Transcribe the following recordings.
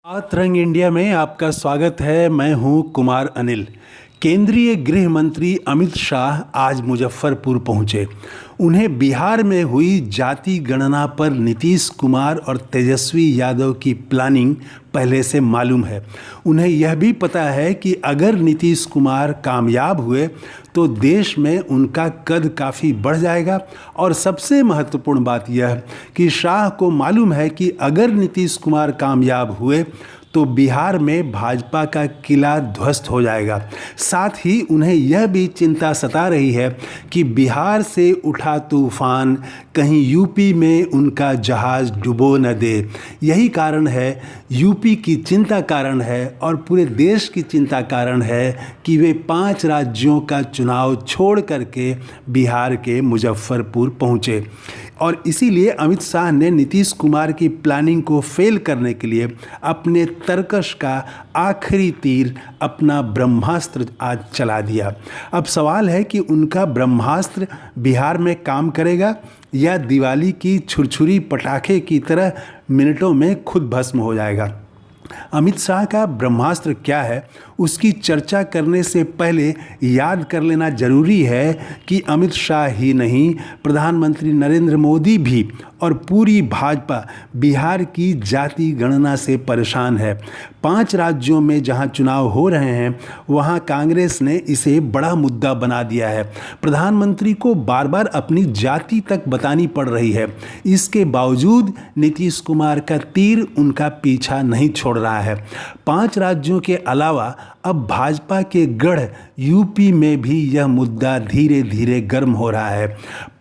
बात रंग इंडिया में आपका स्वागत है। मैं हूं कुमार अनिल। केंद्रीय गृह मंत्री अमित शाह आज मुजफ्फरपुर पहुंचे। उन्हें बिहार में हुई जाति गणना पर नीतीश कुमार और तेजस्वी यादव की प्लानिंग पहले से मालूम है। उन्हें यह भी पता है कि अगर नीतीश कुमार कामयाब हुए तो देश में उनका कद काफ़ी बढ़ जाएगा। और सबसे महत्वपूर्ण बात यह कि शाह को मालूम है कि अगर नीतीश कुमार कामयाब हुए तो बिहार में भाजपा का किला ध्वस्त हो जाएगा। साथ ही उन्हें यह भी चिंता सता रही है कि बिहार से उठा तूफान कहीं यूपी में उनका जहाज़ डुबो न दे। यही कारण है, यूपी की चिंता कारण है और पूरे देश की चिंता कारण है कि वे 5 राज्यों का चुनाव छोड़ करके बिहार के मुजफ्फरपुर पहुँचे। और इसीलिए अमित शाह ने नीतीश कुमार की प्लानिंग को फेल करने के लिए अपने तरकश का आखिरी तीर, अपना ब्रह्मास्त्र आज चला दिया। अब सवाल है कि उनका ब्रह्मास्त्र बिहार में काम करेगा या दिवाली की छुरछुरी पटाखे की तरह मिनटों में खुद भस्म हो जाएगा। अमित शाह का ब्रह्मास्त्र क्या है, उसकी चर्चा करने से पहले याद कर लेना जरूरी है कि अमित शाह ही नहीं, प्रधानमंत्री नरेंद्र मोदी भी और पूरी भाजपा बिहार की जाति गणना से परेशान है। 5 राज्यों में जहां चुनाव हो रहे हैं वहां कांग्रेस ने इसे बड़ा मुद्दा बना दिया है। प्रधानमंत्री को बार बार अपनी जाति तक बतानी पड़ रही है। इसके बावजूद नीतीश कुमार का तीर उनका पीछा नहीं छोड़ रहा है। 5 राज्यों के अलावा अब भाजपा के गढ़ यूपी में भी यह मुद्दा धीरे धीरे गर्म हो रहा है।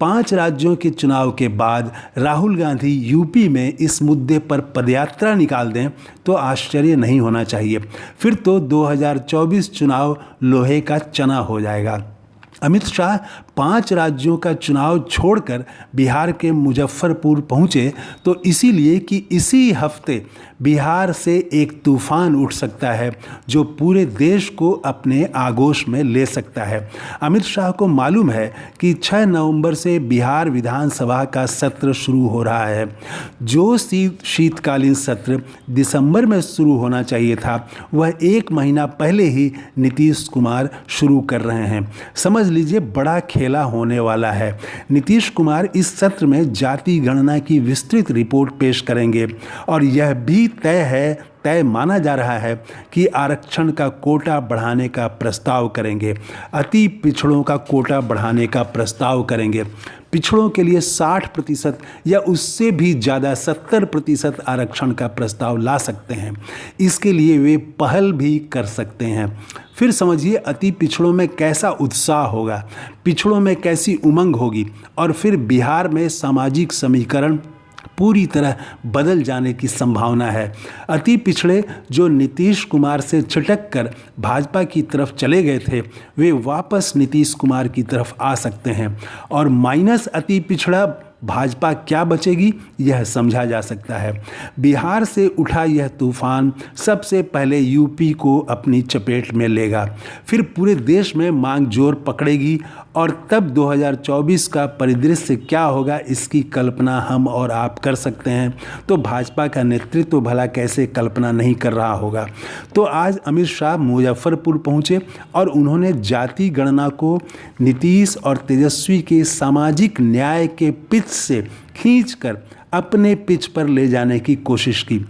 5 राज्यों के चुनाव के बाद राहुल गांधी यूपी में इस मुद्दे पर पदयात्रा निकाल दें तो आश्चर्य नहीं होना चाहिए। फिर तो 2024 चुनाव लोहे का चना हो जाएगा। अमित शाह 5 राज्यों का चुनाव छोड़कर बिहार के मुजफ्फरपुर पहुंचे तो इसीलिए कि इसी हफ्ते बिहार से एक तूफान उठ सकता है जो पूरे देश को अपने आगोश में ले सकता है। अमित शाह को मालूम है कि 6 नवंबर से बिहार विधानसभा का सत्र शुरू हो रहा है। जो शीतकालीन सत्र दिसंबर में शुरू होना चाहिए था वह 1 महीना पहले ही नीतीश कुमार शुरू कर रहे हैं। समझ लीजिए बड़ा खेला होने वाला है। नीतीश कुमार इस सत्र में जाति गणना की विस्तृत रिपोर्ट पेश करेंगे और यह भी तय माना जा रहा है कि आरक्षण का कोटा बढ़ाने का प्रस्ताव करेंगे, अति पिछड़ों का कोटा बढ़ाने का प्रस्ताव करेंगे। पिछड़ों के लिए 60% या उससे भी ज़्यादा 70% आरक्षण का प्रस्ताव ला सकते हैं। इसके लिए वे पहल भी कर सकते हैं। फिर समझिए अति पिछड़ों में कैसा उत्साह होगा, पिछड़ों में कैसी उमंग होगी और फिर बिहार में सामाजिक समीकरण पूरी तरह बदल जाने की संभावना है। अति पिछड़े जो नीतीश कुमार से छिटक कर भाजपा की तरफ चले गए थे वे वापस नीतीश कुमार की तरफ आ सकते हैं और माइनस अति पिछड़ा भाजपा क्या बचेगी यह समझा जा सकता है। बिहार से उठा यह तूफान सबसे पहले यूपी को अपनी चपेट में लेगा, फिर पूरे देश में मांग जोर पकड़ेगी और तब 2024 का परिदृश्य क्या होगा इसकी कल्पना हम और आप कर सकते हैं। तो भाजपा का नेतृत्व भला कैसे कल्पना नहीं कर रहा होगा। तो आज अमित शाह मुजफ्फरपुर पहुंचे और उन्होंने जाति गणना को नीतीश और तेजस्वी के सामाजिक न्याय के पिच से खींचकर अपने पिच पर ले जाने की कोशिश की।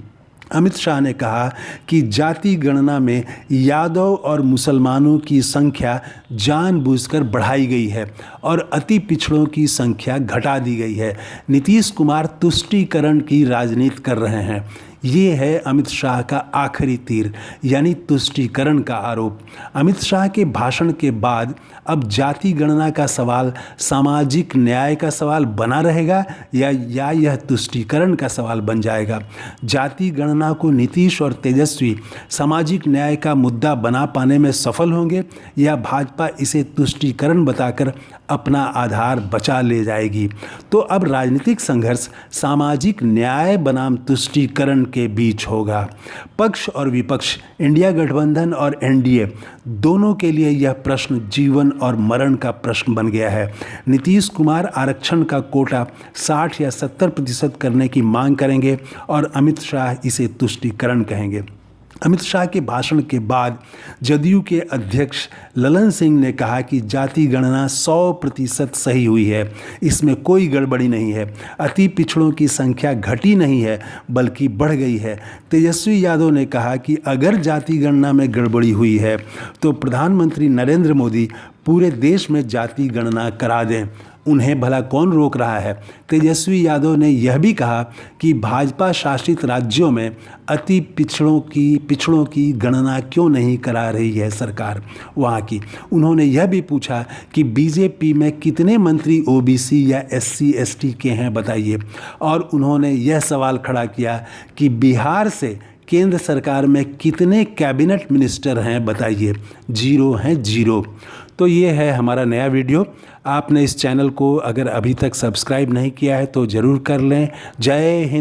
अमित शाह ने कहा कि जाति गणना में यादव और मुसलमानों की संख्या जानबूझकर बढ़ाई गई है और अति पिछड़ों की संख्या घटा दी गई है। नीतीश कुमार तुष्टीकरण की राजनीति कर रहे हैं। ये है अमित शाह का आखिरी तीर, यानी तुष्टीकरण का आरोप। अमित शाह के भाषण के बाद अब जाति गणना का सवाल सामाजिक न्याय का सवाल बना रहेगा या यह तुष्टीकरण का सवाल बन जाएगा। जाति गणना को नीतीश और तेजस्वी सामाजिक न्याय का मुद्दा बना पाने में सफल होंगे या भाजपा इसे तुष्टीकरण बताकर अपना आधार बचा ले जाएगी। तो अब राजनीतिक संघर्ष सामाजिक न्याय बनाम तुष्टीकरण के बीच होगा। पक्ष और विपक्ष, इंडिया गठबंधन और एनडीए दोनों के लिए यह प्रश्न जीवन और मरण का प्रश्न बन गया है। नीतीश कुमार आरक्षण का कोटा 60 या 70% करने की मांग करेंगे और अमित शाह इसे तुष्टीकरण कहेंगे। अमित शाह के भाषण के बाद जदयू के अध्यक्ष ललन सिंह ने कहा कि जाति गणना 100% सही हुई है, इसमें कोई गड़बड़ी नहीं है। अति पिछड़ों की संख्या घटी नहीं है बल्कि बढ़ गई है। तेजस्वी यादव ने कहा कि अगर जाति गणना में गड़बड़ी हुई है तो प्रधानमंत्री नरेंद्र मोदी पूरे देश में जाति गणना करा दें, उन्हें भला कौन रोक रहा है। तेजस्वी यादव ने यह भी कहा कि भाजपा शासित राज्यों में अति पिछड़ों की गणना क्यों नहीं करा रही है सरकार वहाँ की। उन्होंने यह भी पूछा कि बीजेपी में कितने मंत्री ओबीसी या एससी एसटी के हैं बताइए, और उन्होंने यह सवाल खड़ा किया कि बिहार से केंद्र सरकार में कितने कैबिनेट मिनिस्टर हैं बताइए। 0 हैं, 0। तो ये है हमारा नया वीडियो। आपने इस चैनल को अगर अभी तक सब्सक्राइब नहीं किया है तो ज़रूर कर लें। जय हिंद।